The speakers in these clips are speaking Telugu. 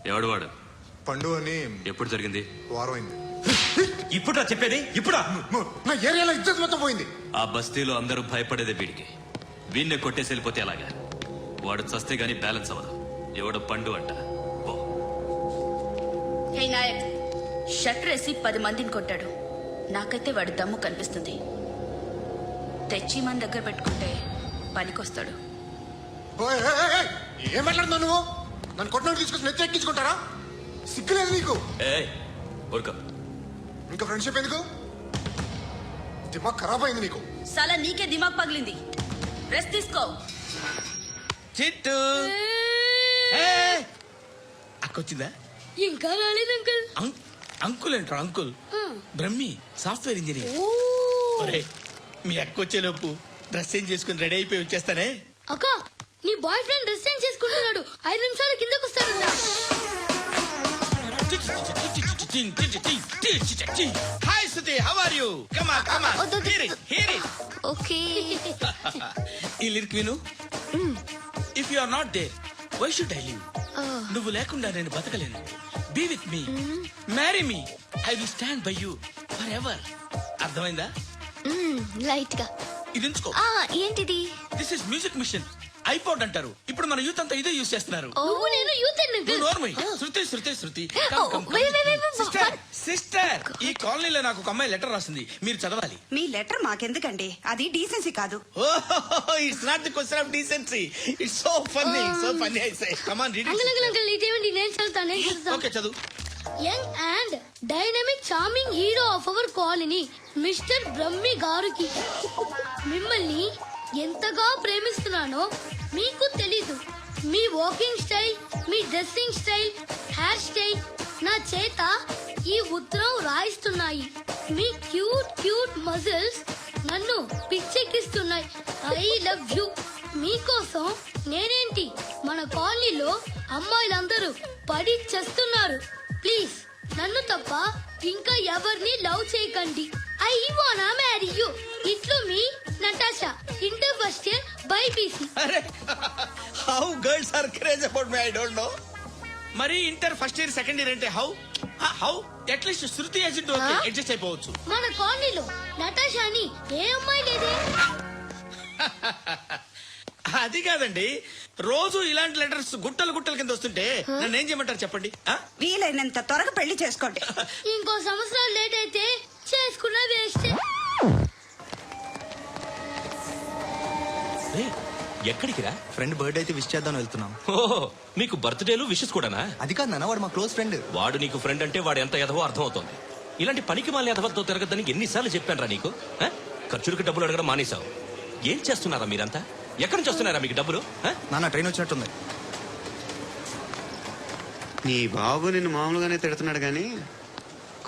ఎవడు వాడు? పండు అని. ఎప్పుడు జరిగింది? వారం అయింది. ఇప్పుడా చెప్పేది? ఇప్పుడా? నా ఏరియాలో ఇజ్జత్ మొత్తం పోయింది. ఆ బస్తీలో అందరూ భయపడేదే వీడికి. వీణ్ణే కొట్టేసి వెళ్ళిపోతే అలాగా. వాడు చస్తే గానీ బ్యాలెన్స్ అవ్వదు. ఎవడో పండు అంట. పో. హే నాయక్, షట్టర్ వేసి 10 మందిని కొట్టాడు. నాకైతే వాడి దమ్ము కనిపిస్తుంది. తెచ్చి మన దగ్గర పెట్టుకుంటే పనికొస్తాడు. ఏం మాట్లాడుతున్నావు నువ్వు? నన్ను కొట్టిన తీసుకొచ్చి నెత్తి ఎక్కించుకుంటారా? సిగ్గులేదు నీకు? ఊరుకో. ఇంకా ఫ్రెండ్షిప్ ఎందుకు? దిమాగ్ ఖరాబ్ అయింది నీకు. సలా నీకే దిమాగ్ పగిలింది. రెస్ట్ తీసుకో. చిట్టు అక్కొచ్చిందా? ఇంకా రాలేదు అంకుల్. అంకుల్ అంటారు. Uncle Brahmi software engineer. మీ అక్కొచ్చేలోపు డ్రెస్ చేంజ్ చేసుకుని రెడీ అయిపోయి వచ్చేస్తానే. అక్క, నీ బాయ్ ఫ్రెండ్ డ్రెస్ చేంజ్ చేసుకుంటున్నాడు. 5 నిమిషాలు కిందకు వస్తాడు. Hi Suti, how are you? Come on come on, hear it. Okay. ఈ లిరిక్ విను. If you are not there, why should I live? నువ్వు లేకుండా నేను బతకలేను. Be with me, marry me, I will stand by you forever. అర్థమైందా? లైట్ గా ఇది ఉంచుకో. ఏంటిది? This is music machine. IPod అంటారు. ఇప్పుడు మన యూత్ అంతా ఇదే యూజ్ చేస్తున్నారు. నేను యూత్ శృతి శృతి శృతి. సిస్టర్, ఈ కాలనీలో నాకు ఒక అమ్మాయి లెటర్ రాసింది, మీరు చదవాలి. మీ లెటర్ మాకెందుకండి? అది డీసెన్సీ కాదు. It's not the question of decency. It's so funny, so funny. I say come on, read it. Uncle ఇదేంటి? నేను చదువుతాను. ఓకే, చదువు. Young and dynamic charming hero of our colony mister Brahmi గారికి మిమ్మల్ని ఎంతగా ప్రేమిస్తున్నానో మీకు తెలీదు. మీ వాకింగ్ స్టైల్, మీ డ్రెస్సింగ్ స్టైల్, హెయిర్ స్టైల్ నా చేత ఈ ఉత్తరం రాయిస్తున్నాయి. మీ క్యూట్ క్యూట్ మజిల్స్ నన్ను పిచ్చెక్కిస్తున్నాయి. I love you. మీకోసం నేనేంటి, మన కాలనీలో అమ్మాయిలందరూ పడి చేస్తున్నారు. ప్లీజ్ నన్ను తప్ప ఇంకా ఎవరిని లవ్ చేయకండి. ఐ వానా మ్యారీ యూ. ఇట్లు మీ Natasha, inter first year BiPC. అరే, how girls are craze about me, I don't know. మరి inter first year second year అంటే how how at least Shruti agent okay, adjust అయిపోవచ్చు. మన కాలనీలో నటాషా అని ఏ అమ్మాయి లేదే. అది కాదండి, రోజు ఇలాంటి లెటర్స్ గుట్టలు గుట్టల కింద వస్తుంటే నన్ను ఏం చేయమంటారు చెప్పండి? వీలైనంత త్వరగా పెళ్లి చేసుకోండి. ఇంకో సంవత్సరాలు లేట్ అయితే చేసుకున్న వేస్ట్. ఎక్కడికి రా? ఫ్రెండ్ బర్త్డే అయితే విష్ చేద్దాం వెళ్తున్నాం. ఓహో, మీకు బర్త్డేలు విషెస్ కూడానా? అది కాదు నాన్న, వాడు మా క్లోజ్ ఫ్రెండ్. వాడు నీకు ఫ్రెండ్ అంటే వాడు ఎంత ఎదవో అర్థం అవుతుంది. ఇలాంటి పనికి మాలి ఎదవతో తిరగద్దని ఎన్నిసార్లు చెప్పాను రా నీకు? ఖర్చులకు డబ్బులు అడగడం మానేశావు. ఏం చేస్తున్నారా మీరంతా? ఎక్కడి నుంచి వస్తున్నారా మీకు డబ్బులు? నాన్న ట్రైన్ వచ్చినట్టుంది. నీ బాబు నిన్ను మామూలుగానే తిడుతున్నాడు గానీ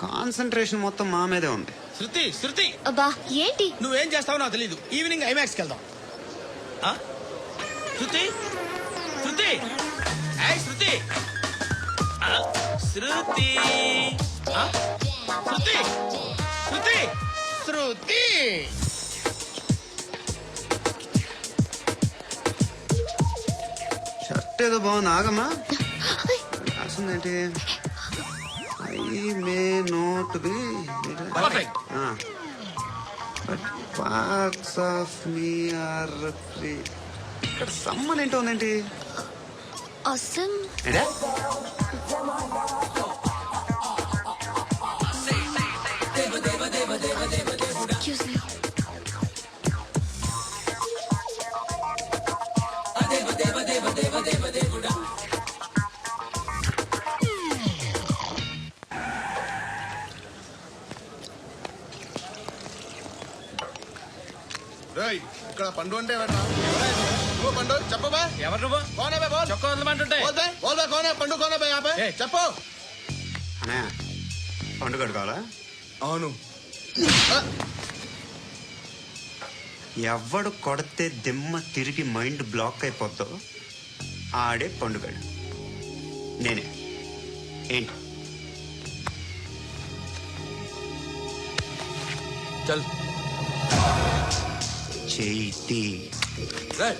కాన్సన్ట్రేషన్ మొత్తం మా మీదే ఉంది. శృతి శృతి, అబ్బా ఏంటి? నువ్వేం చేస్తావో నాకు తెలీదు. ఈవినింగ్ ఐమాక్స్కి వెళ్దాం. శృతి శృతి, శృతి శృతి శృతి శృతి శృతి. షర్ట్ ఏదో బాగుంది, ఆగమ్మా. రాసిందేంటి? I may not be but parts of me are free. ఇక్కడ సమ్మన్ ఏంటో ఉందేంటి? అసలు ఎక్స్క్యూజ్ మీ. ఇక్కడ పండు అంటే పండు చెప్పబా. ఎవరు నువ్వు? చొక్కా వదలమంటుంటే పండు చెప్పు. అనే పండు కట్టుకోవాలా? అవును. ఎవడు కొడితే దిమ్మ తిరిగి మైండ్ బ్లాక్ అయిపోద్దో ఆడే పండుగడు. నేనే. ఏంటి? చల్ చేతి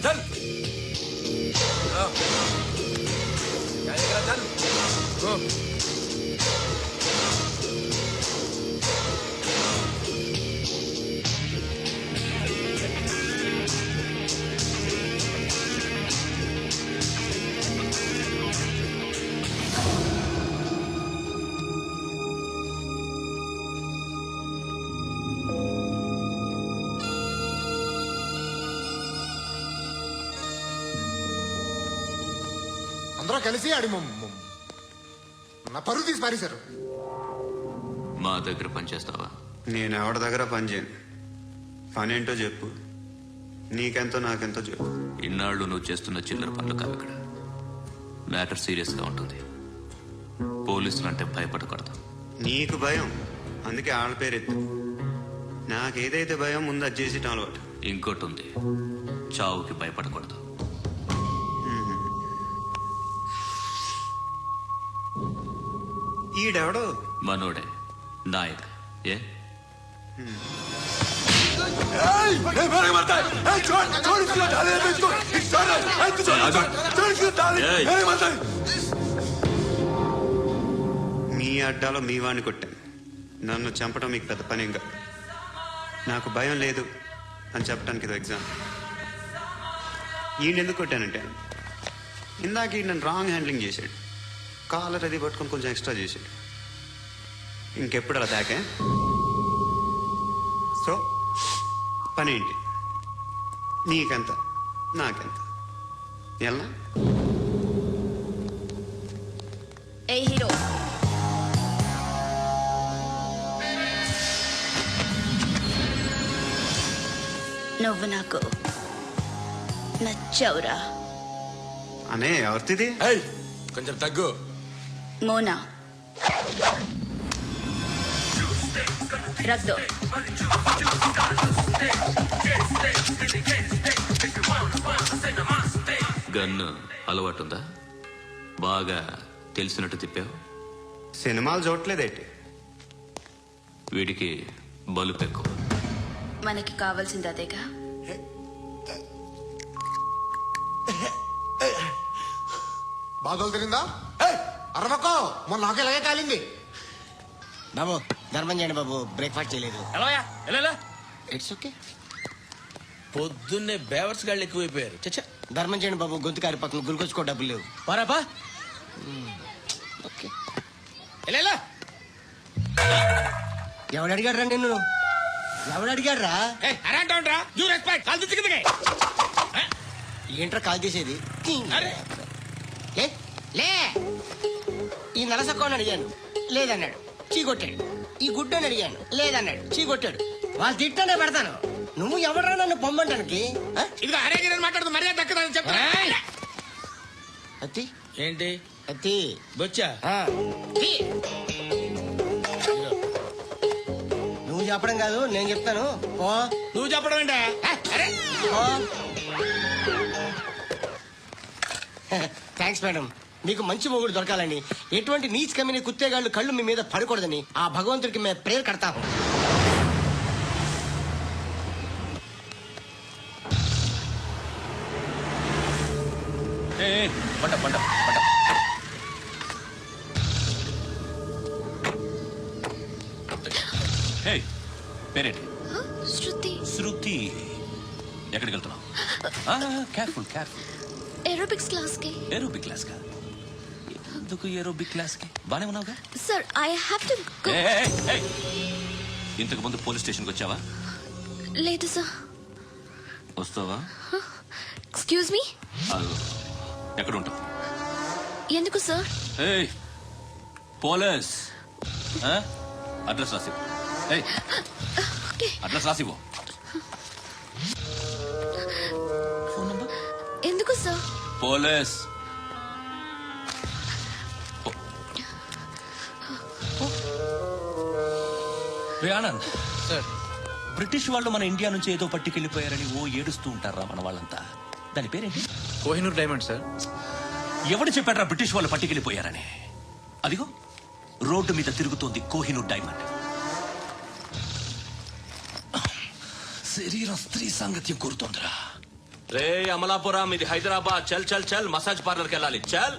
చల్. అందరూ కలిసి ఆడి నా పరువు తీసి పారేశారు. మా దగ్గర పనిచేస్తావా? నేను ఎవరి దగ్గర పని చేయను. పని ఏంటో చెప్పు. నీకెంతో నాకెంతో చెప్పు. ఇన్నాళ్ళు నువ్వు చేస్తున్న చిల్లర పనులు కావు ఇక్కడ. మ్యాటర్ సీరియస్ గా ఉంటుంది. పోలీసులు అంటే భయపడకూడదు. నీకు భయం, అందుకే ఆళ్ళ పేరెత్తు. నాకేదైతే భయం ముందు అది చేసి అలవాటు. ఇంకోటి ఉంది, చావుకి భయపడకూడదు. ఈడెవడో మనోడే నాయక్. ఏ మీ అడ్డాలో మీ వాడిని కొట్టాను. నన్ను చంపడం మీకు పెద్ద పని ఇంకా. నాకు భయం లేదు అని చెప్పడానికి ఇది ఎగ్జామ్. ఈయన ఎందుకు కొట్టానంటే ఇందాక ఈయన నన్ను రాంగ్ హ్యాండ్లింగ్ చేశాడు. కాలర్ అది పట్టుకొని కొంచెం ఎక్స్ట్రా చేశాడు. ఇంకెప్పుడు అలా తాకే. సో పని ఏంటి? నీకెంత నాకెంత ఎలా? ఏ హీరో, నువ్వు నాకు నచ్చావురా. అనే ఎవరిది? కొంచెం తగ్గు. మోనా రక్ దో. గన్ను అలవాటుందా? బాగా తెలిసినట్టు తిప్పావు. సినిమాలు చూడట్లేదేంటి? వీడికి బలుపు ఎక్కువ. మనకి కావాల్సింది అదేగా. బాధలు తిరిందా? అరవకో, మొన్న నాకు ఇలాగే కాలింది. బాబు ధర్మం చేయండి బాబు, బ్రేక్ఫాస్ట్ చేయలేదు. ఎలా ఇట్స్ ఓకే. పొద్దున్నే బేవర్స్ గాళ్ళు ఎక్కువైపోయారు. చచ్చా, ధర్మం చేయండి బాబు, గొంతు కారిపోతుంది, గురికొచ్చుకో డబ్బులు లేవు. పారాపా. ఓకే. ఎలా ఎవడు అడిగాడు రా నిన్ను? ఎవడు అడిగాడు రా? అరాంటా యూ రెస్పెక్ట్ కాల్ తెచ్చి కిందకి. ఏంట్రా కాల్ తీసేది? అరే లే లే. ఈ నలసక్కని అడిగాను, లేదన్నాడు, చీ కొట్టాడు. ఈ గుడ్డని అడిగాను, లేదన్నాడు, చీ కొట్టాడు. వాళ్ళు తిట్టానే పెడతాను. నువ్వు ఎవడరా నన్ను పొమ్మంటానికి? ఇదిగో అరే గిరని మాట్లాడుతూ మర్యాద దక్కదని చెప్తా. అత్తి ఏంటి అత్తి బొచ్చా? నువ్వు చెప్పడం కాదు, నేను చెప్తాను. ఓ నువ్వు చెప్పడం ఏంటా? అరే థ్యాంక్స్ మేడం. మీకు మంచి మొగుడు దొరకాలని, ఎటువంటి నీచ్ కమ్మిన కుత్తేగాళ్ళు కళ్ళు మీ మీద పడకూడదని ఆ భగవంతుడికి మేము ప్రేయర్ కడతాము. పంట పంట పంట. హే, పేరేంటి? శృతి. శృతి. ఎక్కడికి వెళ్తున్నావు? Careful careful. ఏరోబిక్స్ క్లాస్ కి. ఏరోబిక్ క్లాస్ కా? ఎందుకు ఏరోబిక్ క్లాస్ కి? బానే ఉన్నావుగా? Sir I have to go. ఇంతకు ముందు పోలీస్ స్టేషన్కి వచ్చావా? లేదు సార్. వస్తావా? Excuse me. ఎక్కడ ఉంటావు? ఎందుకు సార్? పోలీస్ అడ్రస్ రాసివ్వు. అడ్రస్ రాసివ్వు. Phone number. ఎందుకు sir? Police. Anand sir, British వాళ్ళు మన ఇండియా నుంచి ఏదో పట్టుకెళ్ళిపోయారని ఏడుస్తూ ఉంటారా మన వాళ్ళంతా. దాని పేరేంటి? Kohinoor diamond sir. ఎవడు చెప్పాడ్రా బ్రిటిష్ వాళ్ళు పట్టుకెళ్ళిపోయారని? అదిగో రోడ్డు మీద తిరుగుతోంది కోహినూర్ డైమండ్. శరీరం స్త్రీ సాంగత్యం కోరుతోందిరా. రే అమలాపురం, ఇది హైదరాబాద్. చల్ చల్ చల్, మసాజ్ పార్లర్కి వెళ్ళాలి. చల్.